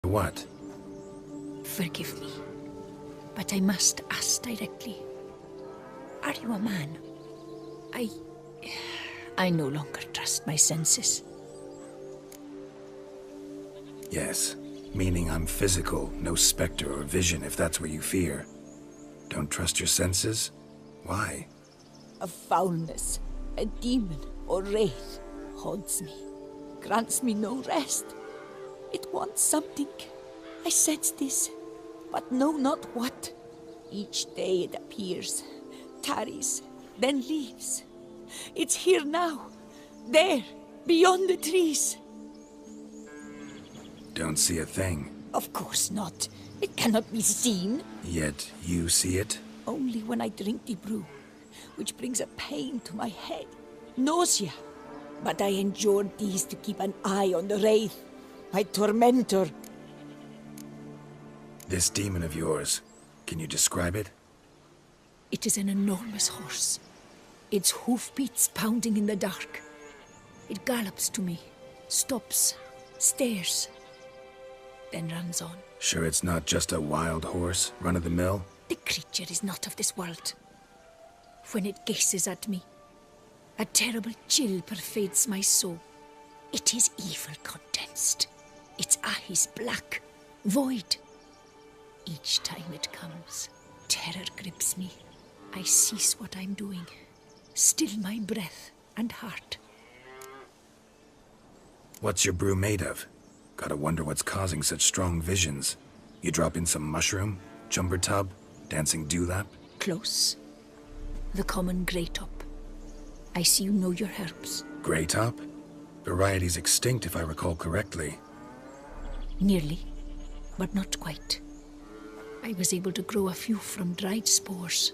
What? Forgive me, but I must ask directly. Are you a man? I no longer trust my senses. Yes, meaning I'm physical, no specter or vision if that's what you fear. Don't trust your senses? Why? A foulness, a demon or wraith haunts me, grants me no rest. It wants something. I sense this, but know not what. Each day it appears, tarries, then leaves. It's here now, there, beyond the trees. Don't see a thing. Of course not. It cannot be seen. Yet you see it? Only when I drink the brew, which brings a pain to my head, nausea. But I endured these to keep an eye on the wraith, my tormentor. This demon of yours, can you describe it? It is an enormous horse. Its hoofbeats pounding in the dark. It gallops to me, stops, stares, then runs on. Sure it's not just a wild horse, run-of-the-mill? The creature is not of this world. When it gazes at me, a terrible chill pervades my soul. It is evil condensed. Its eyes black, void. Each time it comes, terror grips me. I cease what I'm doing, still my breath and heart. What's your brew made of? Gotta wonder what's causing such strong visions. You drop in some mushroom, jumper tub, dancing dewlap? Close. The common grey top. I see you know your herbs. Grey top? Variety's extinct if I recall correctly. Nearly, but not quite. I was able to grow a few from dried spores.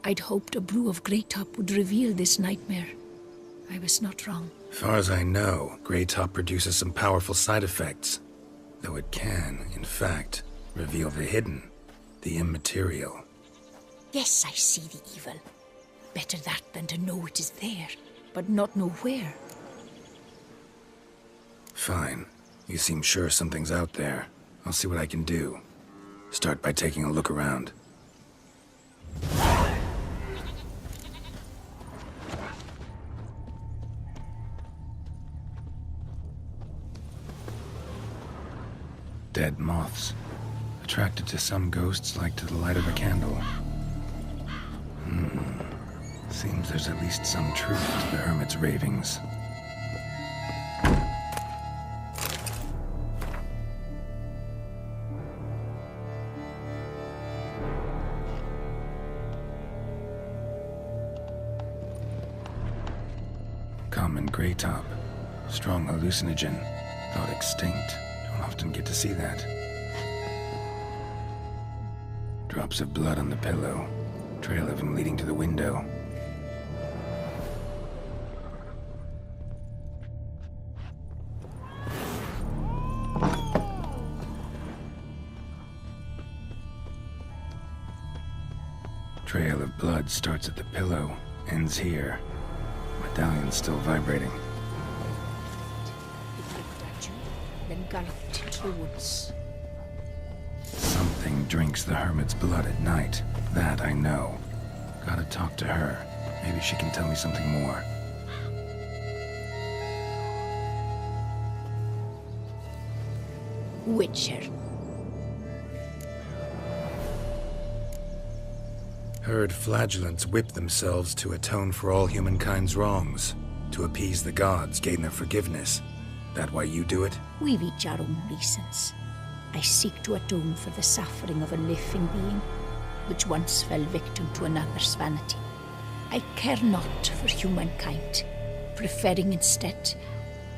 I'd hoped a brew of grey top would reveal this nightmare. I was not wrong. Far as I know, grey top produces some powerful side effects. Though it can, in fact, reveal the hidden, the immaterial. Yes, I see the evil. Better that than to know it is there, but not know where. Fine. You seem sure something's out there. I'll see what I can do. Start by taking a look around. Dead moths. Attracted to some ghosts like to the light of a candle. Seems there's at least some truth to the hermit's ravings. Common grey top. Strong hallucinogen. Thought extinct. Don't often get to see that. Drops of blood on the pillow. Trail of him leading to the window. Trail of blood starts at the pillow, ends here. Medallion's still vibrating. It looked at you, then galloped into the woods. Something drinks the hermit's blood at night. That I know. Gotta talk to her. Maybe she can tell me something more. Witcher. Heard flagellants whip themselves to atone for all humankind's wrongs. To appease the gods, gain their forgiveness. That why you do it? We've each our own reasons. I seek to atone for the suffering of a living being, which once fell victim to another's vanity. I care not for humankind, preferring instead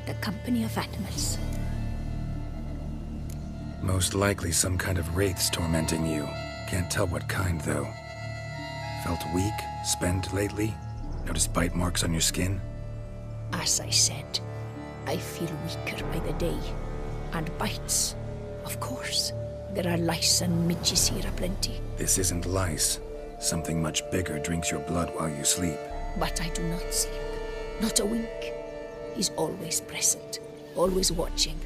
the company of animals. Most likely some kind of wraiths tormenting you. Can't tell what kind, though. Felt weak, spent lately? Notice bite marks on your skin? As I said, I feel weaker by the day. And bites, of course. There are lice and midges here aplenty. This isn't lice. Something much bigger drinks your blood while you sleep. But I do not sleep. Not a wink. He's always present, always watching.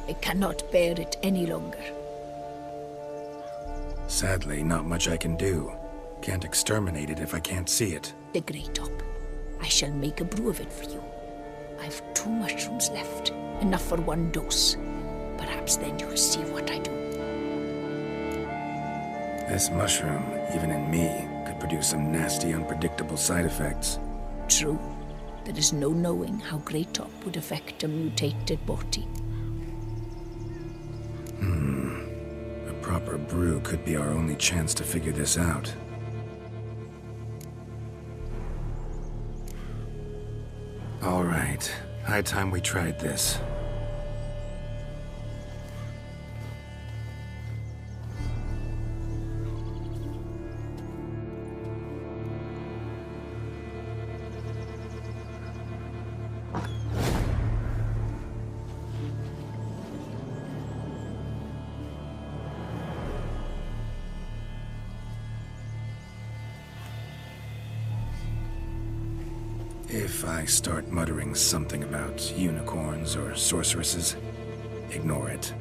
I cannot bear it any longer. Sadly, not much I can do. Can't exterminate it if I can't see it. The Grey Top. I shall make a brew of it for you. I've 2 mushrooms left, enough for 1 dose. Perhaps then you'll see what I do. This mushroom, even in me, could produce some nasty, unpredictable side effects. True. There is no knowing how Grey Top would affect a mutated body. A proper brew could be our only chance to figure this out. All right. High time we tried this. If I start muttering something about unicorns or sorceresses, ignore it.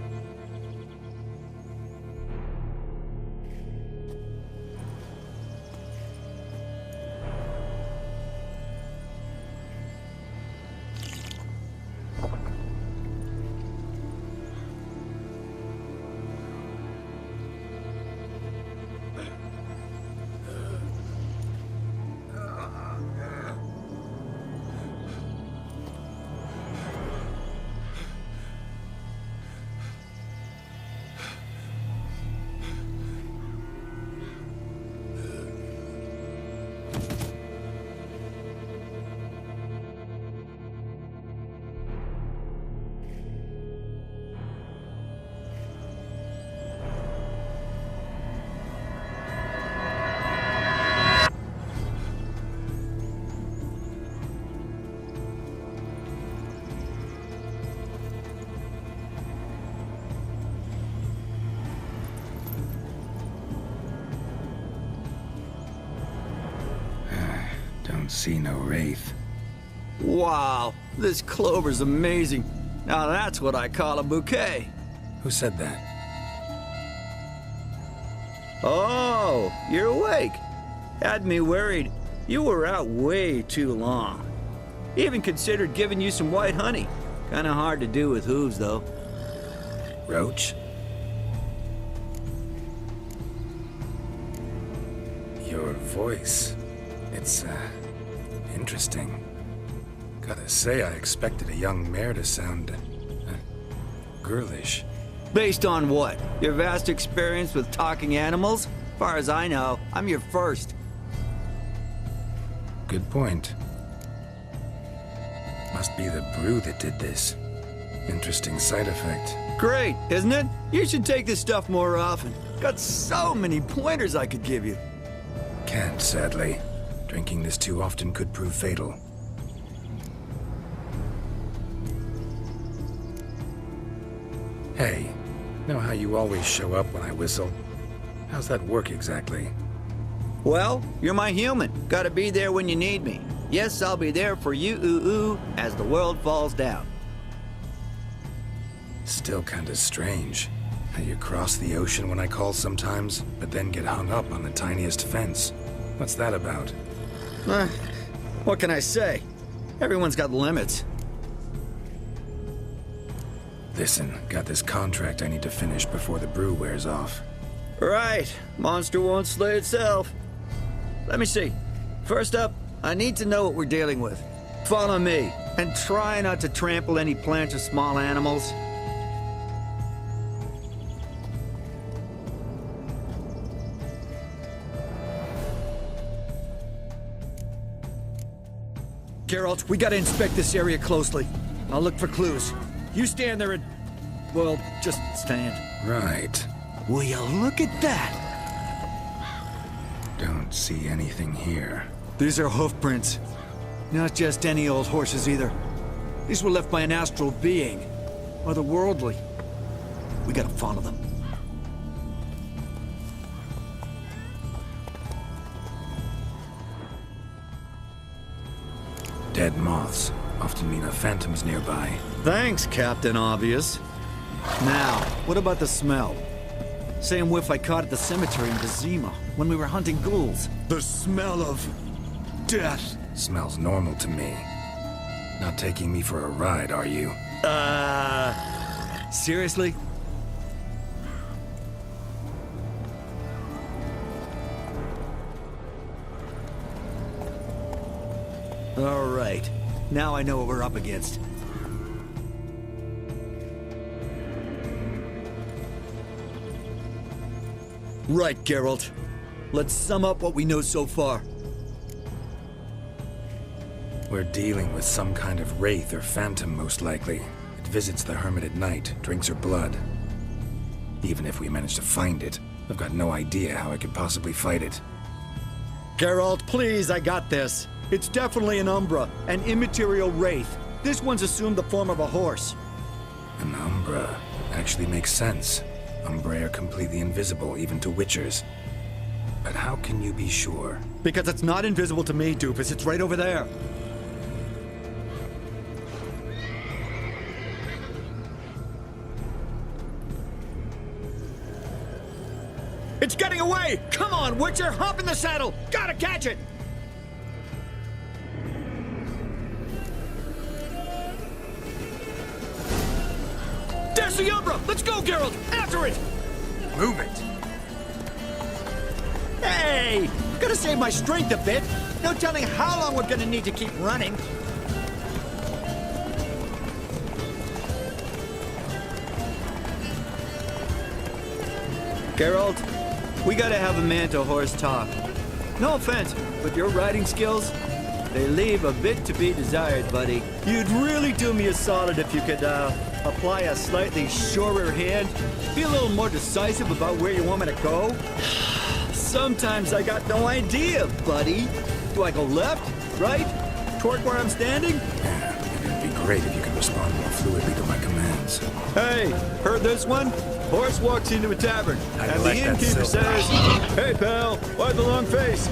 Don't see no wraith. Wow, this clover's amazing. Now that's what I call a bouquet. Who said that? Oh, you're awake. Had me worried. You were out way too long. Even considered giving you some white honey. Kinda hard to do with hooves, though. Roach? Your voice. It's, interesting. Gotta say, I expected a young mare to sound, girlish. Based on what? Your vast experience with talking animals? As far as I know, I'm your first. Good point. Must be the brew that did this. Interesting side effect. Great, isn't it? You should take this stuff more often. Got so many pointers I could give you. Can't, sadly. Drinking this too often could prove fatal. Hey, know how you always show up when I whistle? How's that work exactly? Well, you're my human. Gotta be there when you need me. Yes, I'll be there for you, ooh, as the world falls down. Still kinda strange. How you cross the ocean when I call sometimes, but then get hung up on the tiniest fence. What's that about? What can I say? Everyone's got limits. Listen, got this contract I need to finish before the brew wears off. Right. Monster won't slay itself. Let me see. First up, I need to know what we're dealing with. Follow me, and try not to trample any plants or small animals. Geralt, we gotta inspect this area closely. I'll look for clues. You stand there and... well, just stand. Right. Will you look at that? Don't see anything here. These are hoof prints. Not just any old horses either. These were left by an astral being. Otherworldly. We gotta follow them. Dead moths often mean a phantom's nearby. Thanks, Captain Obvious. Now, what about the smell? Same whiff I caught at the cemetery in Vizima when we were hunting ghouls. The smell of death. Smells normal to me. Not taking me for a ride, are you? Seriously? All right. Now I know what we're up against. Right, Geralt. Let's sum up what we know so far. We're dealing with some kind of wraith or phantom, most likely. It visits the hermit at night, drinks her blood. Even if we manage to find it, I've got no idea how I could possibly fight it. Geralt, please, I got this. It's definitely an Umbra, an immaterial wraith. This one's assumed the form of a horse. An Umbra actually makes sense. Umbrae are completely invisible, even to Witchers. But how can you be sure? Because it's not invisible to me, Doofus. It's right over there. It's getting away! Come on, Witcher! Hop in the saddle! Gotta catch it! There's the Umbra! Let's go, Geralt! After it! Move it! Hey! Gotta save my strength a bit. No telling how long we're gonna need to keep running. Geralt, we gotta have a man-to-horse talk. No offense, but your riding skills, they leave a bit to be desired, buddy. You'd really do me a solid if you could, apply a slightly surer hand. Be a little more decisive about where you want me to go. Sometimes I got no idea, buddy. Do I go left, right, toward where I'm standing? Yeah, it'd be great if you could respond more fluidly to my commands. Hey, heard this one? Horse walks into a tavern, I and the like that innkeeper silver. says, "Hey, pal, why the long face?"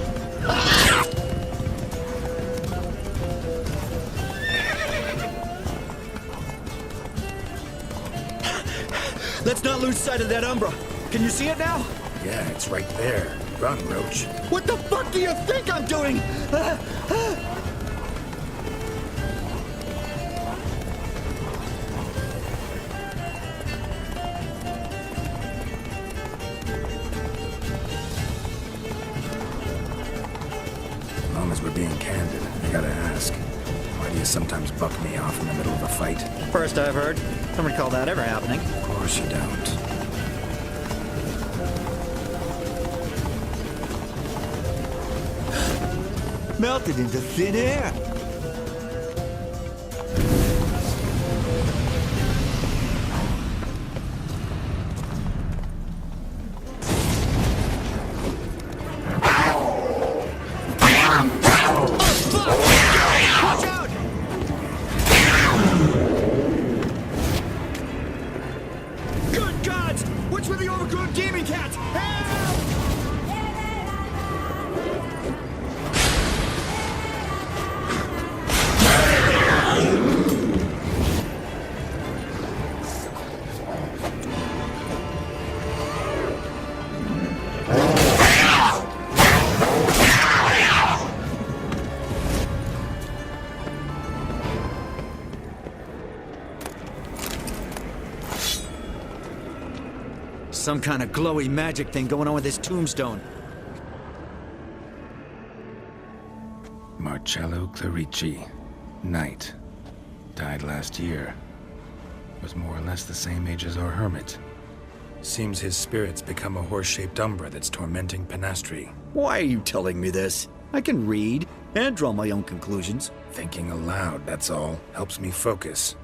Let's not lose sight of that Umbra. Can you see it now? Yeah, it's right there. Run, Roach. What the fuck do you think I'm doing? As long as we're being candid, I gotta ask. Why do you sometimes buck me off in the middle of a fight? First I've heard. Don't recall that ever happening. Of course you don't. Melted into thin air. Watch out! Good gods! What's with the overgrown demon cats? Help! Some kind of glowy magic thing going on with this tombstone. Marcello Clarici. Knight. Died last year. Was more or less the same age as our hermit. Seems his spirit's become a horse-shaped umbra that's tormenting Penastri. Why are you telling me this? I can read and draw my own conclusions. Thinking aloud, that's all. Helps me focus.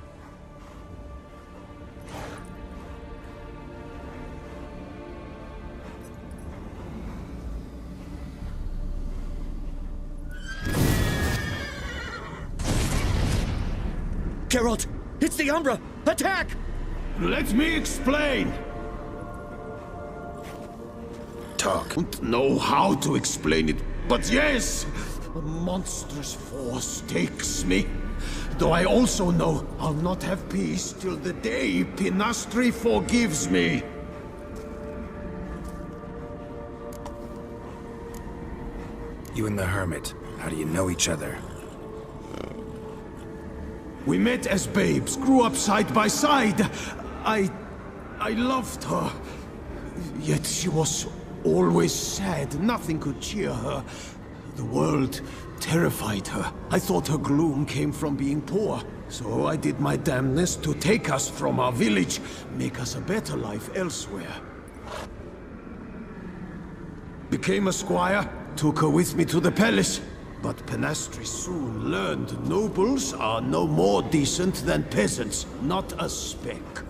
Geralt, it's the Umbra! Attack! Let me explain. Talk. Don't know how to explain it, but yes, a monstrous force takes me. Though I also know I'll not have peace till the day Pinastri forgives me. You and the Hermit, how do you know each other? We met as babes, grew up side by side. I loved her. Yet she was always sad. Nothing could cheer her. The world terrified her. I thought her gloom came from being poor. So I did my damnedest to take us from our village, make us a better life elsewhere. Became a squire, took her with me to the palace. But Pinastri soon learned nobles are no more decent than peasants, not a speck.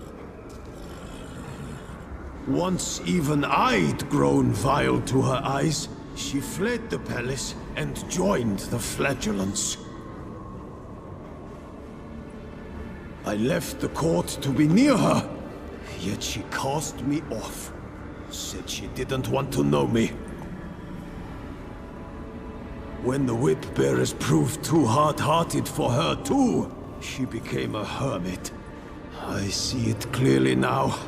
Once even I'd grown vile to her eyes, she fled the palace and joined the flagellants. I left the court to be near her, yet she cast me off. Said she didn't want to know me. When the whip-bearers proved too hard-hearted for her too, she became a hermit. I see it clearly now,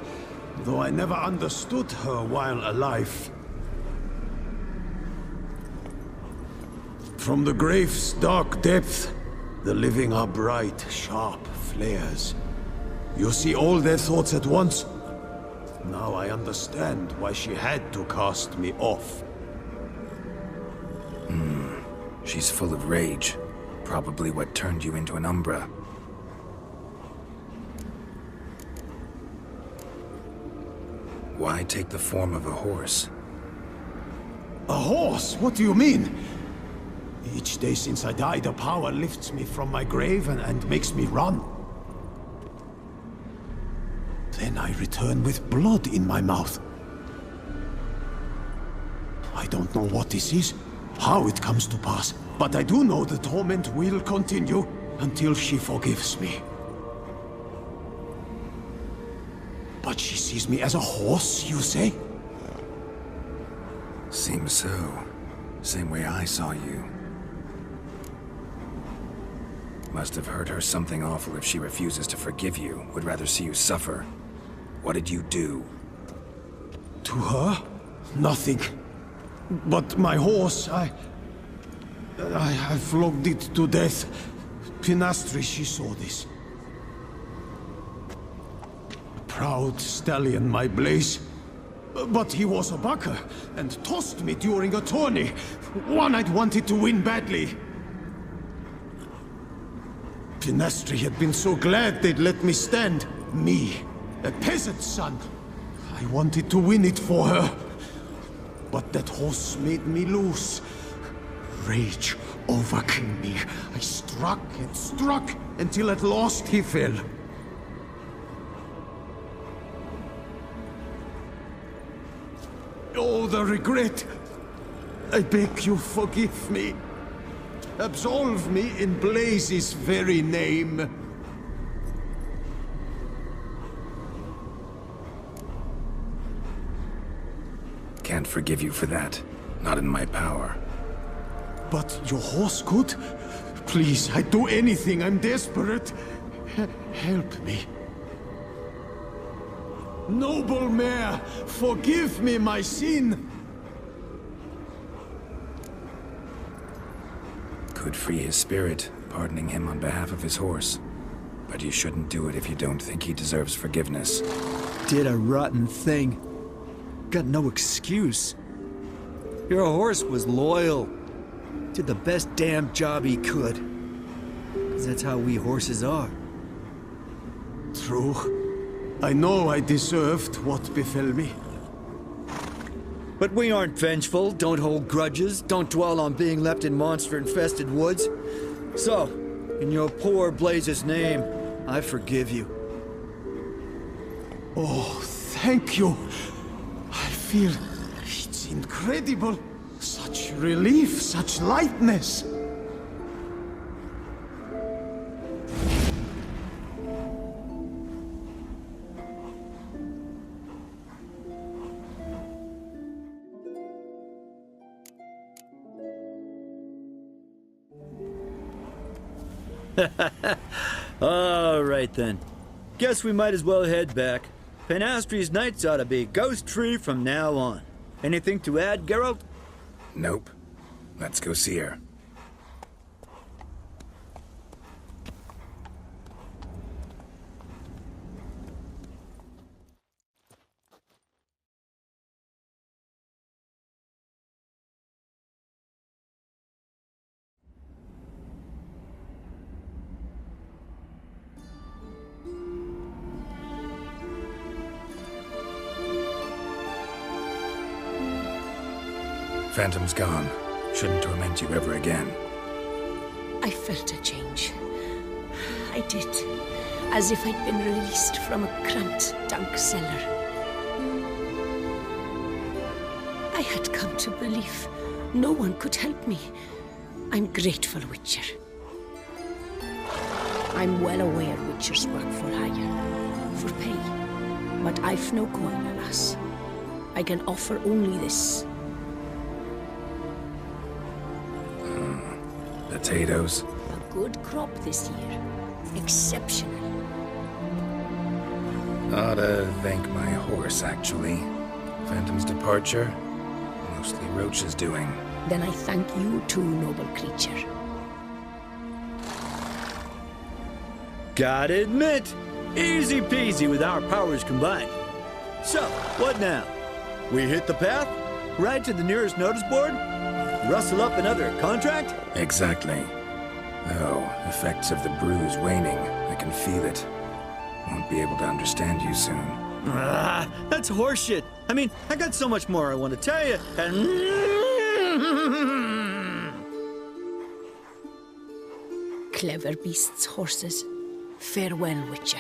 though I never understood her while alive. From the grave's dark depth, the living are bright, sharp flares. You see all their thoughts at once. Now I understand why she had to cast me off. She's full of rage. Probably what turned you into an Umbra. Why take the form of a horse? A horse? What do you mean? Each day since I died, a power lifts me from my grave and makes me run. Then I return with blood in my mouth. I don't know what this is, how it comes to pass, but I do know the torment will continue until she forgives me. But she sees me as a horse, you say? Seems so. Same way I saw you. Must have heard her something awful if she refuses to forgive you, would rather see you suffer. What did you do? To her? Nothing. But my horse, I flogged it to death. Pinastri, she saw this. A proud stallion, my Blaze. But he was a bucker, and tossed me during a tourney. One I'd wanted to win badly. Pinastri had been so glad they'd let me stand. Me, a peasant's son. I wanted to win it for her. But that horse made me loose. Rage overcame me. I struck and struck until at last he fell. Oh, the regret! I beg you forgive me. Absolve me in Blaze's very name. Can't forgive you for that. Not in my power. But your horse could? Please, I'd do anything. I'm desperate. Help me. Noble mare, forgive me my sin. Could free his spirit, pardoning him on behalf of his horse. But you shouldn't do it if you don't think he deserves forgiveness. Did a rotten thing. Got no excuse. Your horse was loyal. Did the best damn job he could. 'Cause that's how we horses are. True. I know I deserved what befell me. But we aren't vengeful, don't hold grudges, don't dwell on being left in monster-infested woods. So, in your poor Blaze's name, I forgive you. Oh, thank you. I feel it's incredible. Such relief, such lightness. All right, then. Guess we might as well head back. Penastri's nights ought to be ghost-free from now on. Anything to add, Geralt? Nope. Let's go see her. Phantom's gone. Shouldn't torment you ever again. I felt a change. I did. As if I'd been released from a cramped, dank cellar. I had come to believe no one could help me. I'm grateful, Witcher. I'm well aware Witchers work for hire, for pay. But I've no coin, alas. I can offer only this. Potatoes. A good crop this year. Exceptional. Ought to thank my horse, actually. Phantom's departure, mostly Roach's doing. Then I thank you too, noble creature. Gotta admit, easy peasy with our powers combined. So, what now? We hit the path? Right to the nearest notice board? Rustle up another contract? Exactly. Oh, effects of the bruise waning. I can feel it. Won't be able to understand you soon. That's horseshit. I mean, I got so much more I want to tell you, and... Clever beasts, horses. Farewell, Witcher.